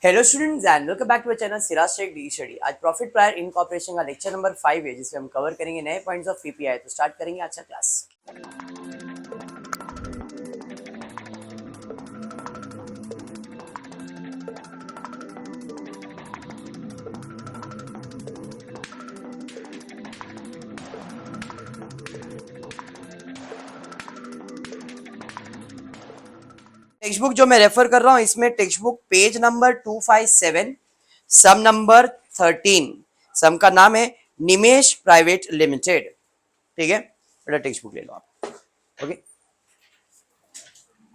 Hello students and welcome back to our channel Siraj Sheikh the study. आज profit prior incorporation का lecture number 5 है, जिसमें हम कवर करेंगे नए पॉइंट्स ऑफ पीपीआई। तो स्टार्ट करेंगे आज का क्लास। टेक्स्ट बुक जो मैं रेफर कर रहा हूँ, इसमें टेक्स्ट बुक पेज नंबर 257, सम नंबर 13। सम का नाम है निमेश प्राइवेट लिमिटेड। ठीक है, बेटा टेक्स्ट बुक ले लो आप। ओके,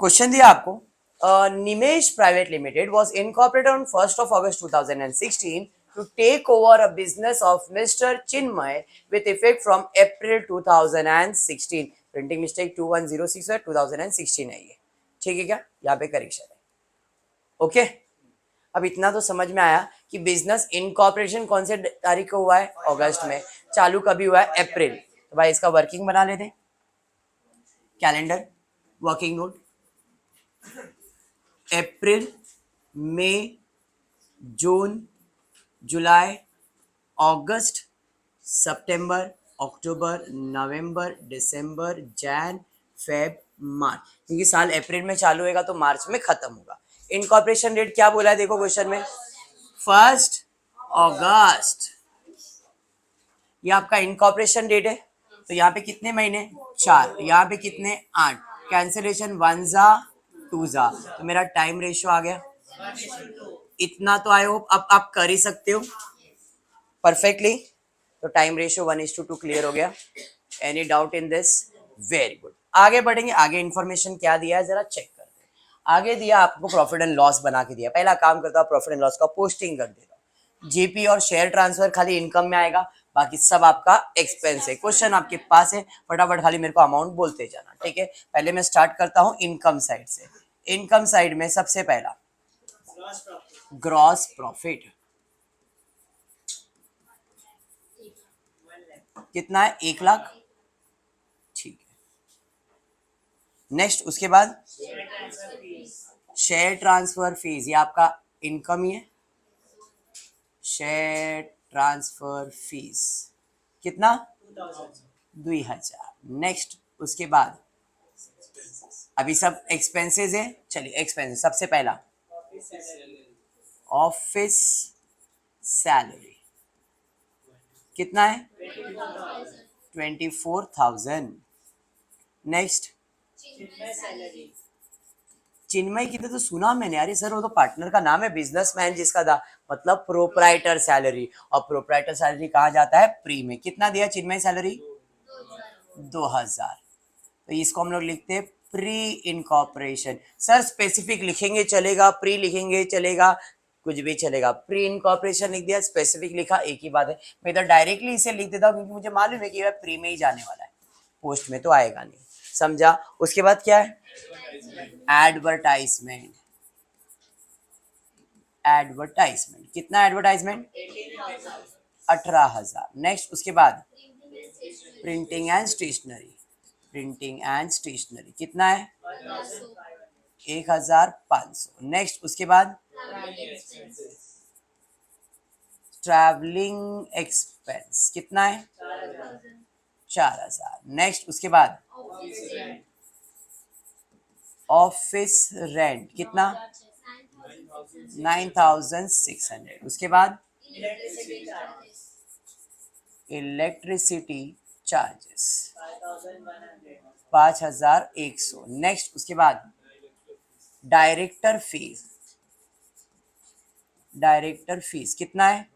क्वेश्चन दिया आपको। Nimesh private limited was incorporated on 1st of August 2016 to take over a business of Mr. Chinmay with effect from April 2016। Printing mistake 2106 है, 2016 है ये। ठीक है क्या, यहाँ पे करेक्शन है। ओके, अब इतना तो समझ में आया कि बिजनेस इनकॉर्पोरेशन कौन से तारीख को हुआ है, अगस्त में। चालू कभी हुआ है, अप्रैल। तो भाई इसका वर्किंग बना लेते हैं, कैलेंडर वर्किंग नोट। अप्रैल, मई, जून, जुलाई, अगस्त, सितंबर, अक्टूबर, नवंबर, दिसंबर, जैन, फेब, मार्च। क्योंकि साल अप्रैल में चालू होगा तो मार्च में खत्म होगा। इनकॉर्पोरेशन डेट क्या बोला है, देखो क्वेश्चन में 1 अगस्त। ये आपका इनकॉर्पोरेशन डेट है। तो यहाँ पे कितने महीने, 4। यहाँ पे कितने, 8। कैंसिलेशन 1 जा 2 जा, तो मेरा टाइम रेशियो आ गया इतना। तो आई होप अब आप कर ही सकते हो परफेक्टली। तो टाइम रेशियो 1:2 क्लियर हो गया। Any doubt in this? Very good. आगे बढ़ेंगे। आगे इन्फॉर्मेशन क्या दिया है जरा चेक करते हैं। आगे दिया आपको प्रॉफिट एंड लॉस बना के दिया। पहला काम करता हूँ, प्रॉफिट एंड लॉस का पोस्टिंग कर देता हूँ। जीपी और शेयर ट्रांसफर खाली इनकम में आएगा, बाकी सब आपका एक्सपेंस है। क्वेश्चन आपके पास है, फटाफट खाली मेरे को अमाउंट बोलते जाना। ठीक है, पहले मैं स्टार्ट करता हूँ इनकम साइड से। इनकम साइड में सबसे पहला ग्रॉस प्रॉफिट कितना है, 1,00,000। ठीक है, नेक्स्ट उसके बाद शेयर ट्रांसफर फीस, ये आपका इनकम ही है। शेयर ट्रांसफर फीस कितना, 2,000। नेक्स्ट उसके बाद अभी सब एक्सपेंसेस है। चलिए एक्सपेंसेस सबसे पहला ऑफिस सैलरी कितना है, 24,000। नेक्स्ट चिन्मय की तो सुना मैंने यार, सर वो तो पार्टनर का नाम है, बिजनेसमैन जिसका था, मतलब प्रोप्राइटर सैलरी। और प्रोप्राइटर सैलरी कहाँ जाता है, प्री में। कितना दिया चिन्मय सैलरी, 2,000। तो इसको हम लोग लिखते हैं प्री इनकॉर्पोरेशन। सर स्पेसिफिक लिखेंगे चलेगा, प्री लिखेंगे चलेगा, कुछ भी चलेगा। प्री इनकॉर्पोरेशन लिख दिया, स्पेसिफिक लिखा, एक ही बात है। मैं इधर डायरेक्टली इसे लिख देता हूँ क्योंकि मुझे मालूम है कि वह प्री में ही जाने वाला है, पोस्ट में तो आएगा नहीं। समझा? उसके बाद क्या है, एडवर्टाइजमेंट। एडवर्टाइजमेंट कितना, एडवर्टाइजमेंट 18,000। नेक्स्ट उसके बाद printing and stationery. Printing and stationery कितना है, 1,500। नेक्स्ट उसके बाद ट्रैवलिंग एक्सपेंस कितना है, 4,000। नेक्स्ट उसके बाद ऑफिस रेंट कितना, 9,600। उसके बाद इलेक्ट्रिसिटी चार्जेस 5,100। नेक्स्ट उसके बाद डायरेक्टर फीस। डायरेक्टर फीस कितना है,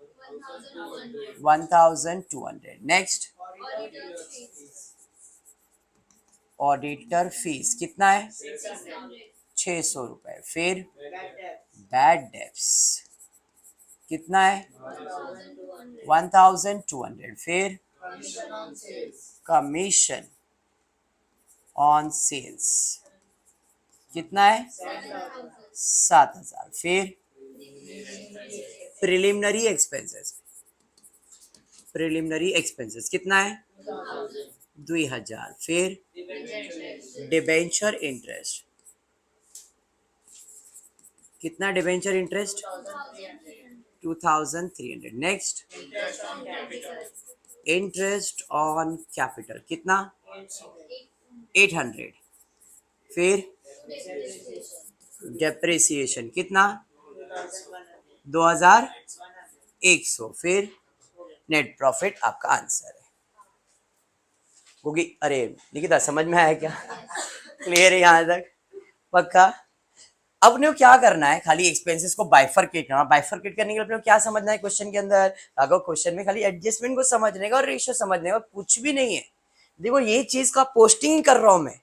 1,200। नेक्स्ट ऑडिटर फीस कितना है, 600 रुपए। फिर बैड डेप्स कितना है, 1,200। फिर कमीशन ऑन सेल्स कितना है, 7,000। फिर प्रिलिमिनरी एक्सपेंसेस, प्रिलिमिनरी एक्सपेंसेस कितना है, 2,000। फिर डिबेंचर इंटरेस्ट कितना debenture interest? 2300। Next, interest on capital कितना? 800। फिर डेप्रिसिएशन कितना? 2100। फिर नेट प्रॉफिट आपका आंसर है। क्योंकि अरे निकिता समझ में आया क्या? क्लियर है यहाँ तक? पक्का? अब अपने को क्या करना है, खाली एक्सपेंसेस को बाइफरकेट करना। बाइफरकेट करने के लिए अपने को क्या समझना है क्वेश्चन के अंदर? अगर क्वेश्चन में खाली एडजस्टमेंट को समझने का और रेशियो समझने का, कुछ भी नहीं है। देखो ये चीज का पोस्टिंग ही कर रहा हूं मैं।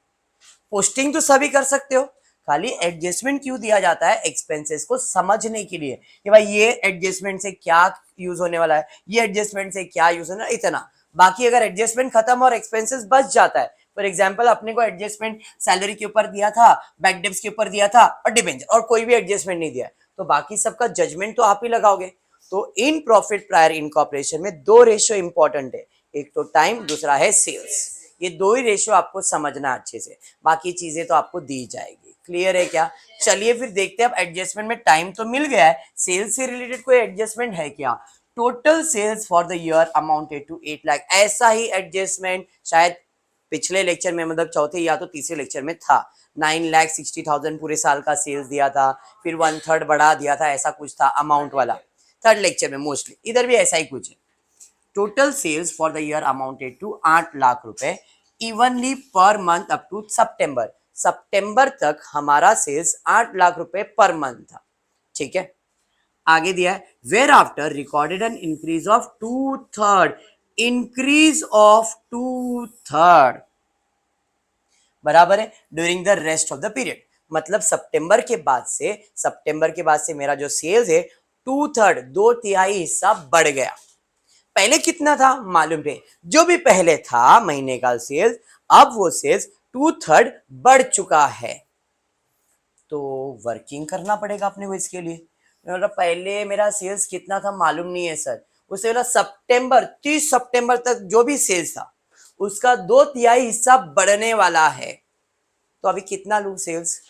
पोस्टिंग तो सभी कर सकते हो, खाली एडजस्टमेंट क्यों दिया जाता है? एक्सपेंसेस को समझने के लिए कि भाई ये एडजस्टमेंट से क्या यूज होने वाला है, ये एडजस्टमेंट से क्या यूज होना, इतना। बाकी अगर एडजस्टमेंट खत्म और एक्सपेंसेस बच जाता है, फॉर एग्जाम्पल अपने को एडजस्टमेंट सैलरी के ऊपर दिया था, बैड डेब्ट्स के ऊपर दिया था और डिबेंचर, और कोई भी एडजस्टमेंट नहीं दिया, तो बाकी सबका जजमेंट तो आप ही लगाओगे। तो इन प्रॉफिट प्रायर इनकॉर्पोरेशन में दो रेशियो इंपॉर्टेंट है, एक तो टाइम, दूसरा है सेल्स। ये दो ही रेशियो आपको समझना अच्छे से, बाकी चीजें तो आपको दी जाएगी। क्लियर है क्या? चलिए फिर देखते हैं। अब एडजस्टमेंट में टाइम तो मिल गया है, सेल्स से रिलेटेड कोई एडजस्टमेंट है क्या? Total sales for the year amounted to 8 lakh. ऐसा ही एडजस्टमेंट शायद पिछले लेक्चर में, मतलब चौथे या तो तीसरे लेक्चर में था। 9,60,000 पूरे साल का सेल्स दिया था, फिर 1/3 बढ़ा दिया था, ऐसा कुछ था अमाउंट वाला। थर्ड लेक्चर में मोस्टली, इधर भी ऐसा ही कुछ है। Total sales for the year amounted to 8 lakh रुपए evenly per month up to सितंबर। सितंबर तक हमारा सेल्स 8 लाख रुपए पर मंथ था। ठीक है, आगे दिया है where after recorded an increase of 2/3। Increase of 2/3 बराबर है during the rest of the period. मतलब सितंबर के बाद से मेरा जो सेल्स है 2/3, 2/3 हिस्सा बढ़ गया। पहले कितना था मालूम है? जो भी पहले था महीने का सेल्स, अब वो सेल्स 2/3 बढ़ चुका है। तो वर्किंग करना पड़ेगा अपने को इसके लिए। मतलब पहले मेरा सेल्स कितना था मालूम नहीं है सर, उससे बोला सितंबर 30 सितंबर तक जो भी सेल्स था उसका 2/3 हिस्सा बढ़ने वाला है। तो अभी कितना लूं सेल्स?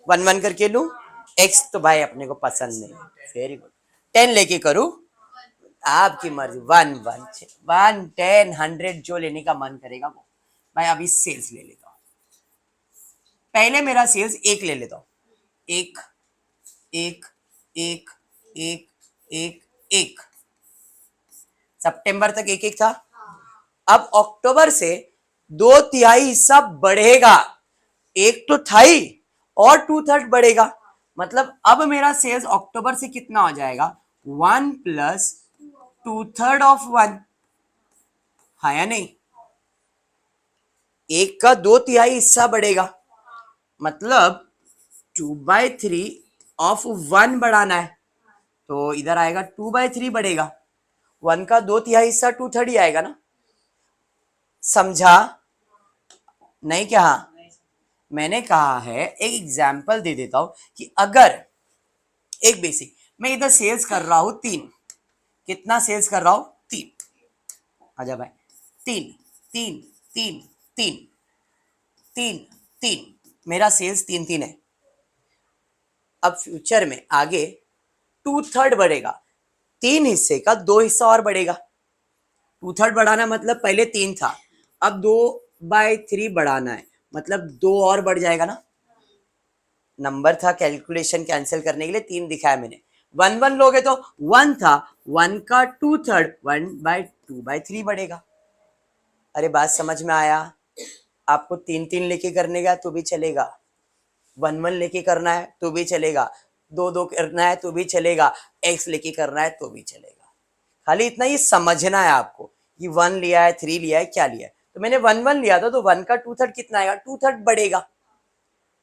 1 करके लूं? एक्स तो भाई अपने को पसंद नहीं है। वेरी गुड, 10 लेके करूं? आपकी मर्जी। 1, 10, 100 जो लेने का मन करेगा वो। भाई अभी सेल्स ले लेता हूं। पहले मेरा सेल्स 1 ले लेता हूं। 1 1 1 1 1 1। सितंबर तक 1 1 था। अब अक्टूबर से 2/3 हिस्सा बढ़ेगा। एक तो था ही और 2/3 बढ़ेगा। मतलब अब मेरा सेल्स अक्टूबर से कितना हो जाएगा? 1 प्लस 2/3 ऑफ 1। हाँ या नहीं? 1 का 2/3 हिस्सा बढ़ेगा, मतलब 2/3 ऑफ 1 बढ़ाना है, तो इधर आएगा 2/3 बढ़ेगा। 1 का 2/3 हिस्सा 2/3 ही आएगा ना? समझा नहीं क्या? मैंने कहा है एक एग्जाम्पल दे देता हूं कि अगर एक बेसिक, मैं इधर सेल्स कर रहा हूं 3। कितना सेल्स कर रहा हूं? 3। आजा भाई, 3 3 3 3 3 3। मेरा सेल्स 3 है। अब फ्यूचर में आगे 2/3 बढ़ेगा, 3 हिस्से का 2 हिस्सा और बढ़ेगा। 2/3 बढ़ाना मतलब पहले 3 था, अब 2/3 बढ़ाना है, मतलब 2 और बढ़ जाएगा ना। नंबर था कैलकुलेशन कैंसिल करने के लिए 3 दिखाया मैंने। 1 लोगे तो 1 था, 1 का 2/3 1/2/3 बढ़ेगा। अरे बात समझ में आया? आपको 3 लेके करने का तो भी चलेगा, 1 लेके करना है तो भी चलेगा, 2 करना है तो भी चलेगा, एक्स लेके करना है तो भी चलेगा। खाली इतना ही समझना है आपको कि 1 लिया है, 3 लिया है, क्या लिया है। तो मैंने 1 लिया था, तो 1 का 2/3 कितना आएगा? 2/3 बढ़ेगा।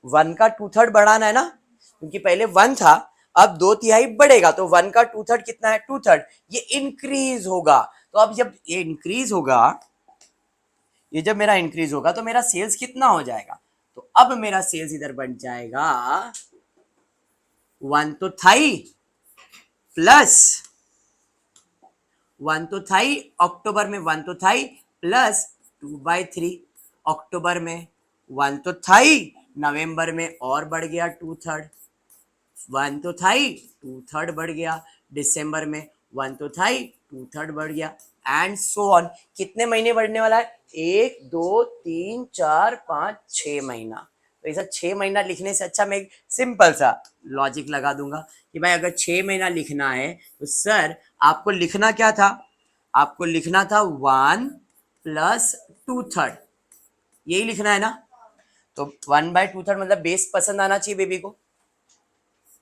1 का 2/3 बढ़ाना है ना, क्योंकि पहले 1 था, अब 2/3 बढ़ेगा, तो 1 का 2/3 कितना है? 2/3। ये इंक्रीज होगा। तो अब जब ये इंक्रीज होगा, ये जब मेरा इंक्रीज होगा तो मेरा सेल्स कितना हो जाएगा? तो अब मेरा सेल्स इधर बन जाएगा 1 तो था ही, प्लस 1 तो था ही, अक्टूबर में 1 तो था ही, प्लस 2/3। अक्टूबर में 1 तो था ही, नवंबर में और बढ़ गया 2/3। वन तो था ही, 2/3 बढ़ गया। दिसंबर में वन तो था ही, 2/3 बढ़ गया, एंड सो ऑन। कितने महीने बढ़ने वाला है? 1 2 3 4 5 6 महीना। तो ऐसा 6 महीना लिखने से अच्छा मैं एक सिंपल सा लॉजिक लगा दूंगा कि भाई अगर 6 महीना लिखना है तो सर आपको लिखना क्या था? आपको लिखना था 1 + 2/3, यही लिखना है ना। तो 1/2/3 मतलब बेस पसंद आना चाहिए बेबी को।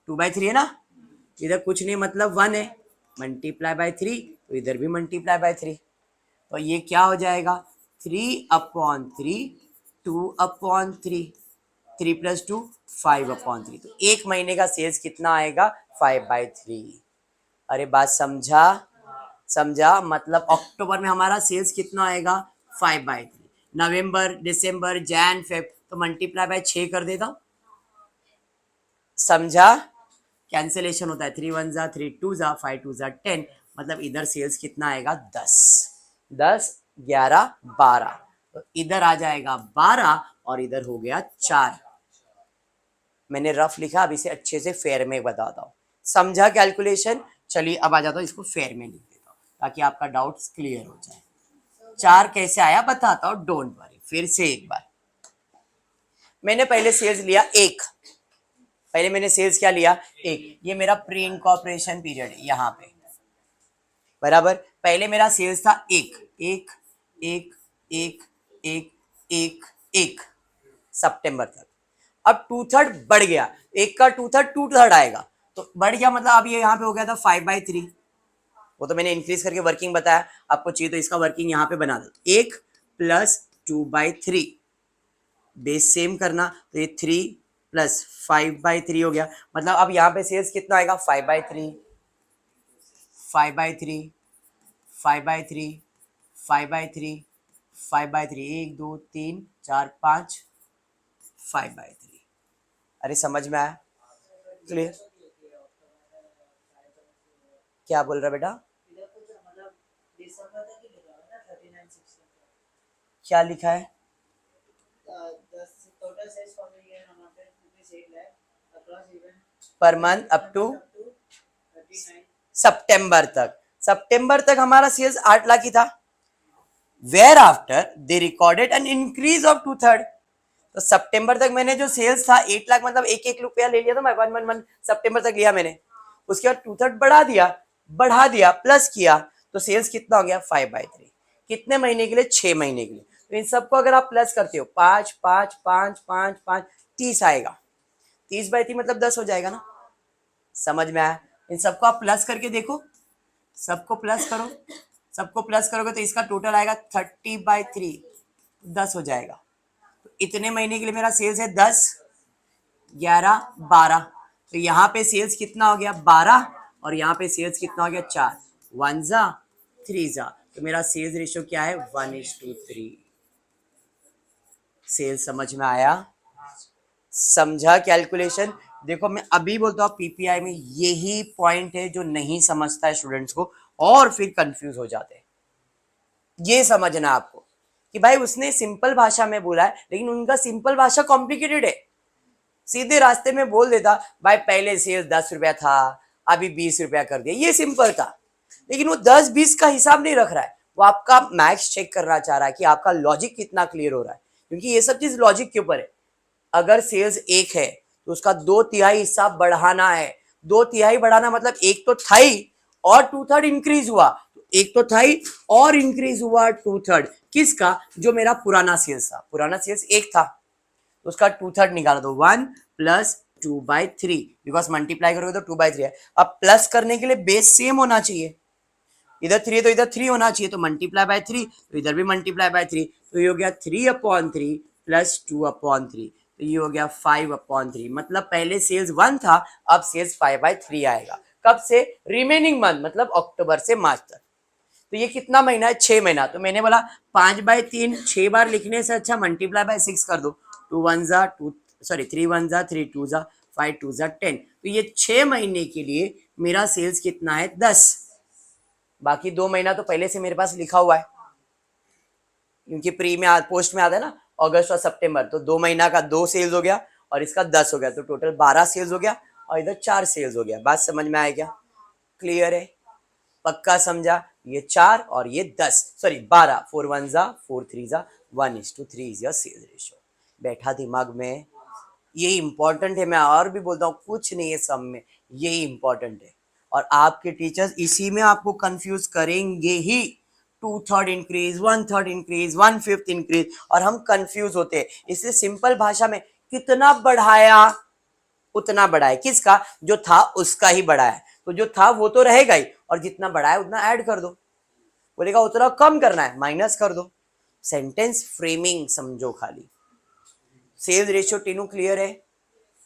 2/3 है ना, इधर कुछ नहीं मतलब 1 है, ×3 तो इधर भी ×3। तो ये क्या हो जाएगा? 3/3, 2/3, 3 + 2 5/3। तो 1 महीने का सेल्स कितना आएगा? 5/3। अरे बात समझा? समझा? मतलब अक्टूबर में हमारा सेल्स कितना आएगा? 5/3। नवंबर, दिसंबर, जैन, फेब तो ×6 कर देता हूँ। समझा? कैंसिलेशन होता है, 3 1 ज़ा 3 2 ज़ा 5 2 ज़ा 10, मतलब इधर सेल्स कितना आएगा? 10, 10 11 12। तो इधर आ जाएगा 12 और इधर हो गया 4। मैंने रफ लिखा, अब इसे अच्छे से फेयर में बताता हूँ। समझा कैलकुलेशन? चलिए अब आ जाता हूँ, इसको फेयर में लिख देता हूँ ताकि आपका डाउट क्लियर हो जाए। 4 कैसे आया बताता हूँ, डोंट वरी। फिर से एक बार, मैंने पहले सेल्स लिया 1, पहले मैंने सेल्स क्या लिया? 1। ये मेरा प्री इनकॉर्पोरेशन पीरियड है यहाँ पे, बराबर। पहले मेरा सेल्स था 1 1 1 1 1 1 1 सितंबर तक। अब 2/3 बढ़ गया, 1 का 2/3 2/3 आएगा, तो बढ़ गया मतलब अब ये यहाँ पे हो गया था 5/3। वो तो मैंने इंक्रीज करके वर्किंग बताया, आपको चाहिए तो इसका वर्किंग यहाँ पे बना दो। 1 + 2/3 बेस सेम करना, तो ये 3 + 5/3 हो गया। मतलब अब यहाँ पे सेल्स कितना आएगा? 5/3 5/3 5/3 5/3 5/3, 1 2 3 4 5 5/3। अरे समझ में आया? क्लियर? क्या बोल रहा बेटा? क्या लिखा है? पर मंथ अप टू सितंबर तक। सितंबर तक हमारा सेल्स 8 लाख ही था। Where after they recorded an increase of 2/3। तो सितंबर तक मैंने जो सेल्स था 8 लाख, मतलब 1 1 रुपया ले लिया था मैं, 1 सितंबर तक लिया मैंने। उसके बाद 2/3 बढ़ा दिया प्लस किया, तो सेल्स कितना हो गया? 5/3। कितने महीने के लिए? 6 महीने के लिए। तो इन सबको अगर आप प्लस करते हो, 5 5 5 5 5 30 आएगा। 30/3 मतलब 10 हो जाएगा ना। समझ में आया? इन सबको आप प्लस करके देखो, सबको प्लस करो, सबको प्लस करोगे तो इसका टोटल आएगा 30/3, 10 हो जाएगा। तो इतने महीने के लिए मेरा सेल्स है 10 11 12। तो यहाँ पे सेल्स कितना हो गया? 12, और यहाँ पे सेल्स कितना हो गया? 4। 1 ज़ा 3 ज़ा, तो मेरा सेल्स रेशियो क्या है? 1:3। सेल्स समझ में आया? समझा कैलकुलेशन? देखो मैं अभी बोलता हूँ, पीपीआई में यही पॉइंट है जो नहीं समझता है स्टूडेंट्स को, और फिर कंफ्यूज हो जाते हैं। ये समझना आपको कि भाई उसने सिंपल भाषा में बोला है, लेकिन उनका सिंपल भाषा कॉम्प्लिकेटेड है। सीधे रास्ते में बोल देता भाई पहले सेल्स 10 रुपया था, अभी 20 रुपया कर दिया, ये सिंपल था। लेकिन वो 10 20 का हिसाब नहीं रख रहा है, वो आपका मैथ्स चेक करना चाह रहा है कि आपका लॉजिक कितना क्लियर हो रहा है, क्योंकि ये सब चीज लॉजिक के ऊपर है। अगर सेल्स 1 है तो उसका 2/3 हिस्सा बढ़ाना है। 2/3 बढ़ाना मतलब 1 तो था ही और 2/3 इंक्रीज हुआ, तो 1 तो था ही और इंक्रीज हुआ 2/3 किसका? जो मेरा पुराना सेल्स था। पुराना सेल्स 1 था, तो उसका 2/3 निकाल दो, 1 + 2/3, बिकॉज मल्टीप्लाई करोगे तो 2/3 है। अब प्लस करने के लिए बेस सेम होना चाहिए, इधर 3 है तो इधर 3 होना चाहिए, तो ×3, तो इधर भी ×3, तो ये हो गया 3/3 + 2/3, तो ये हो गया 5/3। मतलब पहले सेल्स 1 था, अब सेल्स 5/3 आएगा। कब से? रिमेनिंग मंथ, मतलब अक्टूबर से मार्च तक। तो ये कितना महीना है? 6 महीना। तो मैंने बोला 5/3 6 बार लिखने से अच्छा ×6 कर दो। 3 1 ज़ा 3 2 ज़ा 5 2 ज़ा 10। तो ये 6 महीने के लिए मेरा सेल्स कितना है? 10। बाकी 2 महीना तो पहले से मेरे पास लिखा हुआ है, क्योंकि प्री में पोस्ट में आता है ना अगस्त और सितंबर, तो 2 महीना का 2 सेल्स हो गया और इसका 10 हो गया, तो टोटल 12 सेल्स हो गया। और इधर 4 सेल्स हो गया। बात समझ में आया क्या? क्लियर है? पक्का समझा? ये 4 और ये 10 सॉरी 12, 4 1 जा 4 3 जा 1:3 इज योर सेल्स रेशियो। बैठा दिमाग में? ये इंपॉर्टेंट है, मैं और भी बोलता हूँ, कुछ नहीं है सब में, ये इंपॉर्टेंट है। और आपके टीचर्स इसी में आपको कंफ्यूज करेंगे ही। 2/3 इंक्रीज, 1/3 इंक्रीज, 1/5 इंक्रीज, और हम कंफ्यूज होते हैं। इसलिए सिंपल भाषा में कितना बढ़ाया उतना बढ़ाया, किसका? जो था उसका ही बढ़ाया। तो जो था वो तो रहेगा ही, और जितना बढ़ाया उतना ऐड कर दो। बोलेगा उतना कम करना है, माइनस कर दो। सेंटेंस फ्रेमिंग समझो खाली। सेल्स रेशियो टीनू क्लियर है?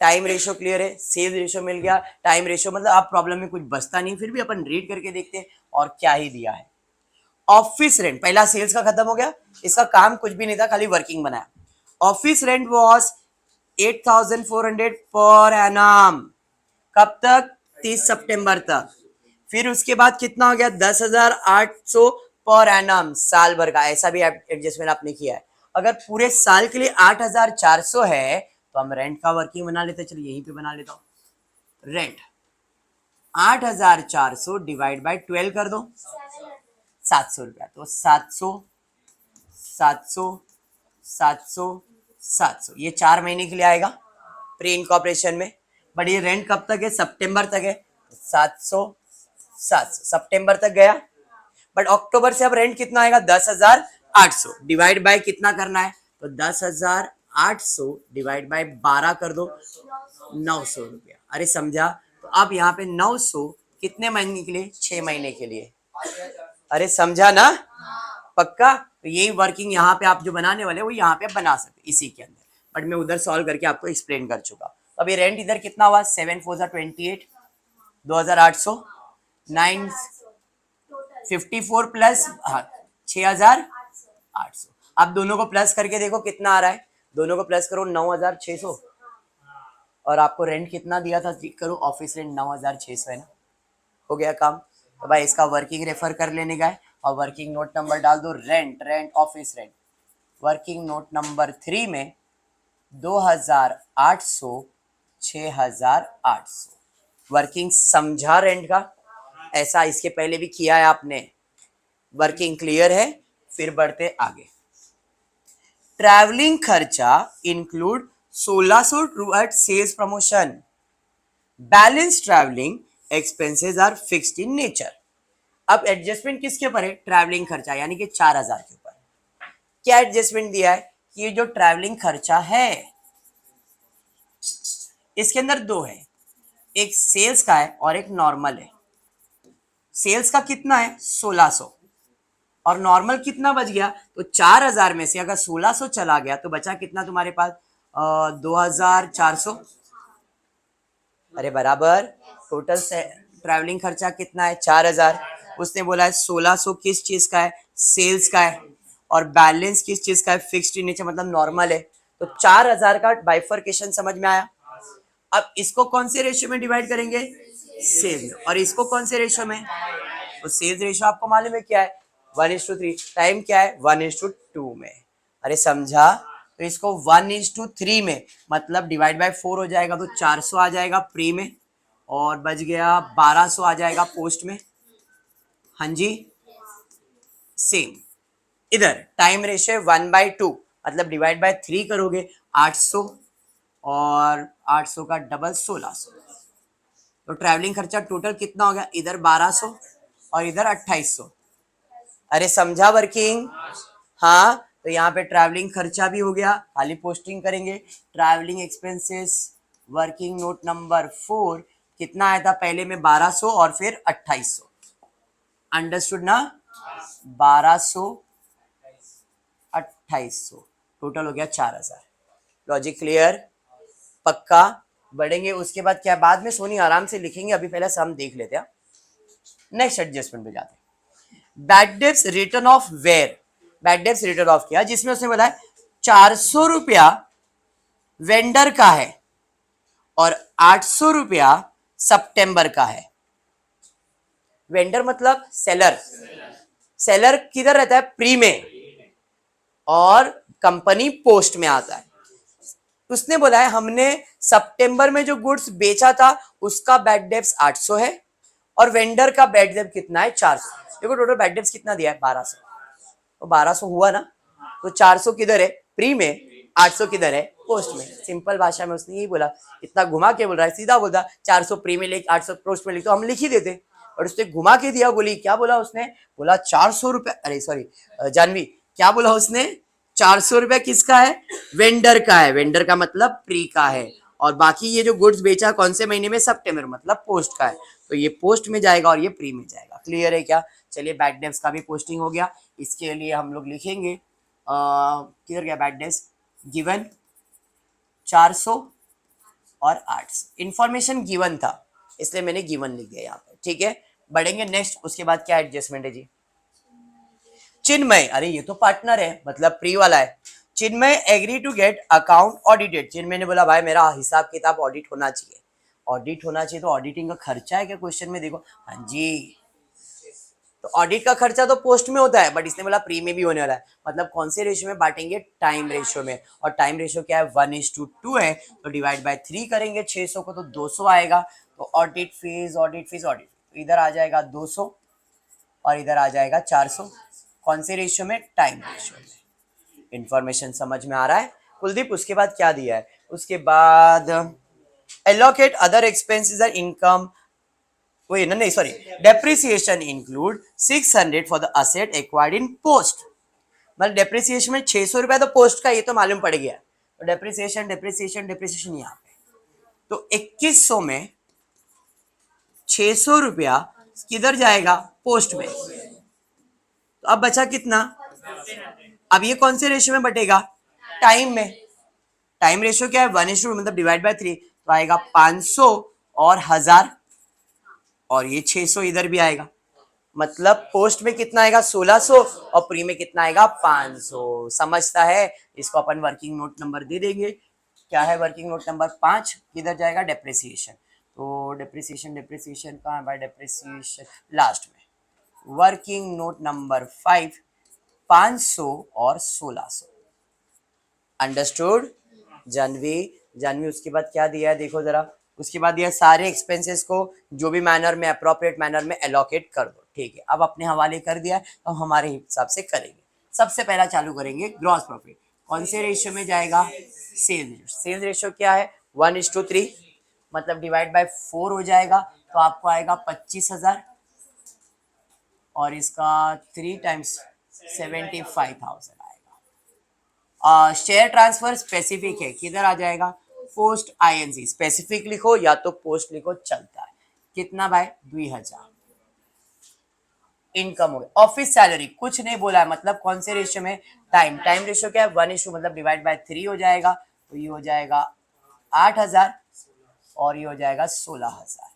टाइम रेशियो क्लियर है? सेल्स रेशियो मिल गया, टाइम रेशियो मतलब आप प्रॉब्लम में कुछ बचता नहीं, फिर भी अपन रीड करके देखते हैं और क्या ही दिया है। ऑफिस रेंट, पहला सेल्स का खत्म हो गया, इसका काम कुछ भी नहीं था, खाली वर्किंग बनाया। Office rent was 8,400 per annum. कब तक? 30 सितंबर तक। फिर उसके बाद कितना हो गया? 10,800 पर एनम, साल भर का। ऐसा भी एडजस्टमेंट आपने किया है। अगर पूरे साल के लिए 8,400 है तो हम रेंट का वर्किंग बना लेते। चलिए यहीं पे बना लेता हूं। रेंट 8,400 डिवाइड बाय 12 कर दो, 700 रुपया। तो 700 700 700 700, ये 4 महीने के लिए आएगा प्री इनकॉर्पोरेशन में। बट ये रेंट कब तक है? सितंबर तक है। 700 700 सितंबर तक गया। बट अक्टूबर से अब रेंट कितना आएगा? 10,800 डिवाइड बाय कितना करना है? तो 10,800 डिवाइड बाय 12 कर दो, 900 रुपया। अरे समझा? तो अब यहाँ पे 900 कितने महीने के लिए? 6 महीने के लिए। अरे समझा ना? पक्का? तो यही वर्किंग यहाँ पे आप जो बनाने वाले वो यहाँ पे बना सकते इसी के अंदर। बट मैं उधर सॉल्व करके आपको एक्सप्लेन कर चुका। तो अभी रेंट इधर कितना हुआ? 7 4 28, 2,800, 954 प्लस 6,800। आप दोनों को प्लस करके देखो कितना आ रहा है। दोनों को प्लस करो, 9,600। और आपको रेंट कितना दिया था? करो, ऑफिस रेंट 9,600 है ना। हो गया काम। तो भाई इसका वर्किंग रेफर कर लेने का है, और वर्किंग नोट नंबर डाल दो, rent rent office rent. Working note number 3 में 2,800 6,800 वर्किंग। समझा रेंट का? ऐसा इसके पहले भी किया है आपने। वर्किंग क्लियर है? फिर बढ़ते आगे। ट्रैवलिंग खर्चा include 1,600 toward sales promotion. Balance travelling expenses are fixed in nature. अब एडजस्टमेंट किसके ऊपर है? ट्रैवलिंग खर्चा, यानी कि 4,000 के ऊपर। क्या एडजस्टमेंट दिया है? कि ये जो ट्रैवलिंग खर्चा है इसके अंदर दो है, एक सेल्स का है और एक नॉर्मल है। सेल्स का कितना है? 1,600, और नॉर्मल कितना बच गया? तो 4,000 में से अगर 1,600 चला गया तो बचा कितना तुम्हारे पास? 2,400। अरे बराबर। टोटल से ट्रैवलिंग खर्चा कितना है? 4,000। उसने बोला है 1,600 किस चीज का है? सेल्स का है। और बैलेंस किस चीज का है? फिक्स्ड इन नेचर, मतलब नॉर्मल है। तो 4,000 का बाइफर्केशन समझ में आया? अब इसको कौन से रेशियो में डिवाइड करेंगे? सेल्स। और इसको कौन से रेशियो में? तो सेल्स रेशियो आपको मालूम है क्या है? 1:3। टाइम क्या है? 1:2 में। अरे समझा? तो इसको 1:3 में मतलब डिवाइड बाय 4 हो जाएगा, तो 400 आ जाएगा प्री में, और बच गया 1,200 आ जाएगा पोस्ट में। हाँ जी, सेम। इधर टाइम रेशियो 1/2, मतलब डिवाइड बाय 3 करोगे 800, और 800 का डबल 1,600। तो ट्रैवलिंग खर्चा टोटल कितना हो गया? इधर 1,200 और इधर 2,800। अरे समझा वर्किंग? हाँ। तो यहाँ पे ट्रैवलिंग खर्चा भी हो गया, खाली पोस्टिंग करेंगे। Travelling expenses working note number 4 कितना आया था? पहले में 1,200 और फिर 2,800। अंडरस्टूड ना? 1,200 2,800 टोटल हो गया 4,000। Logic clear? पक्का? बढ़ेंगे उसके बाद क्या? बाद में सोनी आराम से लिखेंगे, अभी पहले सम देख लेते हैं। नेक्स्ट एडजस्टमेंट पे जाते हैं। Bad debts written off where. Bad debts written off किया, जिसमें उसने बताया 400 रुपया वेंडर का है और 800 रुपया सितंबर का है। वेंडर मतलब सेलर। सेलर किधर रहता है? प्री में, और कंपनी पोस्ट में आता है। उसने बोला है हमने सितंबर में जो गुड्स बेचा था उसका बैड डेब्ट्स 800 है और वेंडर का बैड डेब्ट कितना है 400। देखो टोटल बैड डेब्ट्स कितना दिया है 1200, तो 1200 हुआ ना, तो 400 किधर है प्री में, 800 किधर है पोस्ट में। सिंपल भाषा में उसने यही बोला, इतना घुमा के बोल रहा है, सीधा बोलता 400 प्री में लिख 800 पोस्ट में लिख, तो हम लिख ही देते, और उसने घुमा के दिया। बोली क्या बोला उसने, बोला 400 रुपए, अरे सॉरी जानवी, क्या बोला उसने, 400 रुपया किसका है, वेंडर का है, वेंडर का मतलब प्री का है, और बाकी ये जो गुड्स बेचा कौन से महीने में, सितंबर, मतलब पोस्ट का है, तो ये पोस्ट में जाएगा और ये प्री में जाएगा। क्लियर है क्या? चलिए बैड डेब्ट्स का भी पोस्टिंग हो गया। इसके लिए हम लोग लिखेंगे किधर गया बैड डेब्ट्स, गिवन 400 और 800, इंफॉर्मेशन गिवन था इसलिए मैंने गिवन लिख दिया यहाँ पे, ठीक है। बढ़ेंगे नेक्स्ट, उसके बाद क्या एडजस्टमेंट है जी, चिन्मय, अरे ये तो पार्टनर है मतलब प्री वाला है। Chinmay agree to get account audited, Chinmay ने बोला भाई मेरा हिसाब किताब ऑडिट होना चाहिए, ऑडिट होना चाहिए, तो ऑडिटिंग का खर्चा है क्या क्वेश्चन में, देखो हाँ जी, तो ऑडिट का खर्चा तो पोस्ट में होता है, बट इसने बोला प्री में भी होने वाला है, मतलब कौन से रेशियो में बांटेंगे, टाइम रेशियो में, और टाइम रेशियो क्या है 1:2 है, तो डिवाइड बाय 3 करेंगे 600 को, तो 200 आएगा, तो audit fees audit fees audit, तो इधर आ जाएगा 200 और इधर आ जाएगा 400, कौन से रेशियो में, टाइम रेशियो में। इंफॉर्मेशन समझ में आ रहा है कुलदीप? उसके बाद क्या दिया है, उसके बाद एलोकेट अदर एक्सपेंसेस और इनकम, वही ना, नहीं sorry, depreciation include 600 for the asset acquired in post, मतलब डेप्रिसिएशन में 600 रुपया तो पोस्ट का, ये तो मालूम पड़ गया, तो डेप्रिसिएशन डेप्रिसिएशन डेप्रिसिएशन यहाँ पे, तो 2100 में 600 रुपया किधर जाएगा, पोस्ट में, तो अब बचा कितना, अब ये कौन से रेशियो में बटेगा, टाइम में, टाइम रेशियो क्या है 1:2, मतलब डिवाइड बाय 3, तो आएगा 500 और 1000, और ये 600 इधर भी आएगा, मतलब पोस्ट में कितना आएगा 1600 और प्री में कितना आएगा 500। समझता है? इसको अपन वर्किंग नोट नंबर दे देंगे, क्या है वर्किंग नोट नंबर 5, किधर जाएगा, डेप्रिसिएशन, तो डेप्रिसिएशन डेप्रिसिएशन कहाँ है भाई, डेप्रिसिएशन लास्ट में, वर्किंग नोट नंबर 5, 500 और 1600। अंडरस्टूड जानवी? जानवी उसके बाद क्या दिया है देखो जरा, उसके बाद दिया सारे एक्सपेंसेस को जो भी मैनर में अप्रोप्रिएट मैनर में एलोकेट कर दो, ठीक है। अब अपने हवाले कर दिया, तो हमारे हिसाब से करेंगे। सबसे पहला चालू करेंगे ग्रॉस प्रॉफिट, कौन से रेशियो में जाएगा, सेल्स रेशियो, सेल्स रेशियो क्या है 1:3, मतलब डिवाइड बाय 4 हो जाएगा, तो आपको आएगा 25,000 और इसका 3 टाइम्स 75,000 आएगा। शेयर ट्रांसफर स्पेसिफिक है, किधर आ जाएगा, पोस्ट आईएनसी, स्पेसिफिक लिखो या तो पोस्ट लिखो चलता है, कितना भाई 2000। इनकम हो गया, ऑफिस सैलरी कुछ नहीं बोला है, मतलब कौन से रेशियो में, टाइम, टाइम रेशियो क्या है 1:, मतलब डिवाइड बाय 3 हो जाएगा, तो ये हो जाएगा 8000 और ये हो जाएगा 16000।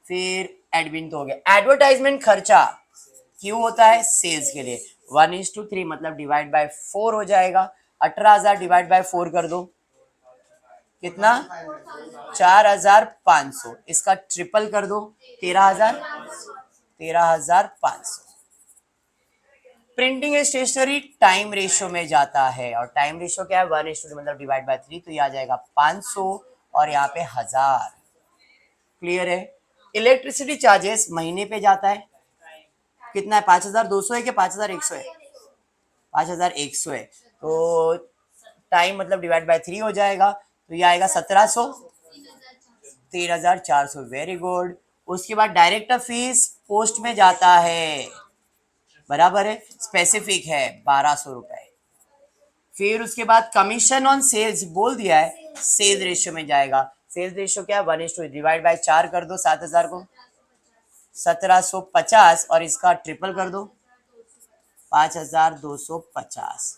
फिर एडमिन तो हो गया, एडवर्टाइजमेंट खर्चा क्यों होता है, सेल्स के लिए, 1:3, मतलब डिवाइड बाय 4 हो जाएगा, 18,000 डिवाइड बाय 4 कर दो, कितना 4,500, इसका ट्रिपल कर दो 13,000, 13,500। प्रिंटिंग स्टेशनरी टाइम रेशियो में जाता है, और टाइम रेशियो क्या है 1:2, मतलब डिवाइड बाय 3, तो ये आ जाएगा 500 और यहाँ पे 1000। क्लियर है? इलेक्ट्रिसिटी चार्जेस महीने पे जाता है, कितना है 5,200 है कि 5,100 है, 5,100 है, तो टाइम मतलब डिवाइड बाय 3 हो जाएगा, तो ये आएगा 1700, 3,400, वेरी गुड। उसके बाद डायरेक्टर फीस पोस्ट में जाता है, बराबर है, स्पेसिफिक है 1200 रुपए। फिर उसके बाद कमीशन ऑन सेल्स बोल दिया है, सेल्स रेशियो में जाएगा, सेल्स रेशियो क्या है 1:2, डिवाइड बाय 4 कर दो 7,000 को, 1750 और इसका ट्रिपल कर दो 5,250।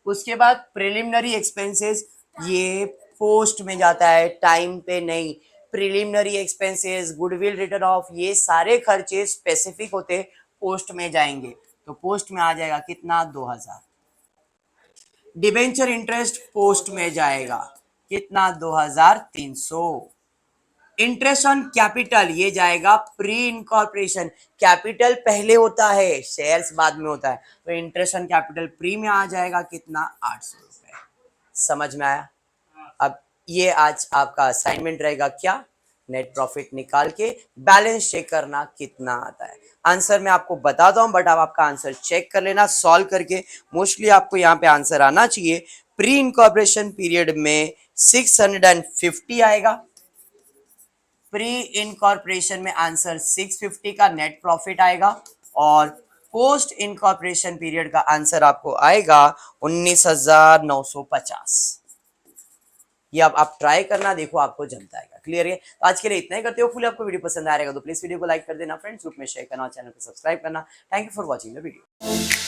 उसके बाद प्रिलिमिनरी एक्सपेंसेस, ये पोस्ट में जाता है, टाइम पे नहीं। Preliminary expenses, goodwill return of, ये सारे खर्चे स्पेसिफिक होते पोस्ट में जाएंगे, तो पोस्ट में आ जाएगा कितना 2000। डिबेंचर इंटरेस्ट पोस्ट में जाएगा, कितना 2300। इंटरेस्ट ऑन कैपिटल ये जाएगा प्री इनकॉर्पोरेशन, कैपिटल पहले होता है शेयर्स बाद में होता है, तो इंटरेस्ट ऑन कैपिटल प्री में आ जाएगा कितना 800 रुपए। समझ में आया? ये आज आपका असाइनमेंट रहेगा, क्या? नेट प्रॉफिट निकाल के बैलेंस चेक करना कितना आता है। आंसर मैं आपको बताता हूं, बट आप आपका आंसर चेक कर लेना सॉल्व करके। मोस्टली आपको यहाँ पे आंसर आना चाहिए। प्री इनकॉर्पोरेशन पीरियड में 650 आएगा। प्री इनकॉर्पोरेशन में आंसर 650 का नेट प्रॉफिट आएगा, और पोस्ट इनकॉर्पोरेशन पीरियड का आंसर आपको आएगा 19,950। ये अब आप ट्राई करना, देखो आपको जमता है। क्लियर है? तो आज के लिए इतना ही करते हो। फुल आपको वीडियो पसंद आ रहेगा तो प्लीज वीडियो को लाइक कर देना, फ्रेंड्स ग्रुप में शेयर करना और चैनल को सब्सक्राइब करना। Thank you for watching the video.